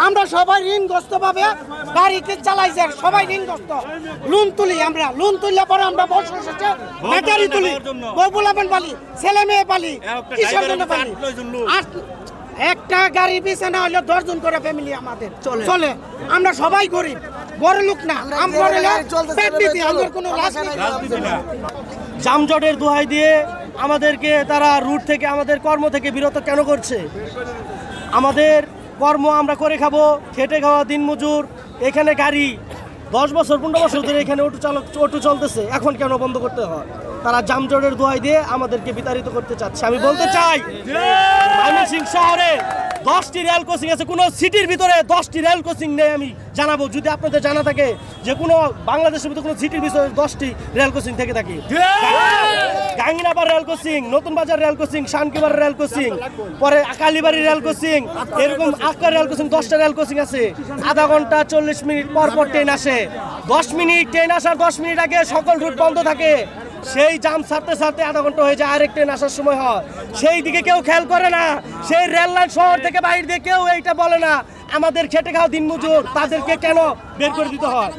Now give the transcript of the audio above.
আমরা সবাই ঋণগ্রস্ত ভাবে গাড়িতে চালাইছে, সবাই ঋণগ্রস্ত। লোন তুলি, আমরা লোন তুললে পরে আমরা বছর শেষে ব্যাটারি তুলি, বউবুলাবেন পালি, ছেলে মেয়ে পালি, কিসের জন্য পালি? একটা গাড়ি পিছনে না হলে 10 জন করে ফ্যামিলি আমাদের চলে। আমরা সবাই গরিব, বড় লোক না। আমরা পেট দিতে আমাদের কোনো রাজনীতি না। যানজটের দোহাই দিয়ে আমাদেরকে তারা রুট থেকে, আমাদের কর্ম থেকে বিরত কেন করছে? আমাদের কর্ম আমরা করে খাবো, খেটে খাওয়া দিনমজুর। এখানে গাড়ি 10 বছর 15 বছর ধরে এখানে অটো চলতেছে, এখন কেন বন্ধ করতে হয়? তারা যানজটের দোহাই দিয়ে আমাদেরকে বিতাড়িত করতে চাচ্ছে। আমি বলতে চাই, ময়মনসিংহ শহরে 10টি রেল কোচিং আছে, কোনো সিটির ভিতরে 10টি রেল কোচিং নেই। আমি জানাবো, যদি আপনাদের জানা থাকে যে কোনো বাংলাদেশের ভিতরে কোনো সিটির ভিতরে 10টি রেল কোচিং থেকে থাকে। গাঙ্গিনাপাড় রেল কোচিং, নতুন বাজার রেল কোচিং, শানকিবাড় রেল কোচিং, পরে কালীবাড়ি রেল কোচিং, এরকম আক্কা রেল কোচিং, 10টা রেল কোচিং আছে। আধা ঘন্টা 40 মিনিট পর পর ট্রেন আসে। 10 মিনিট ট্রেন আসার 10 মিনিট আগে সকল রুট বন্ধ থাকে। সেই জাম ছাড়তে ছাড়তে আধা ঘন্টা হয়ে যায়, আরেক ট্রেন আসার সময় হয়। সেই দিকে কেউ খেয়াল করে না। সেই রেল লাইন শহর থেকে বাইরে দিয়ে কেউ এইটা বলে না। আমাদের খেটে খাওয়া দিনমজুর, তাদেরকে কেন বের করে দিতে হয়?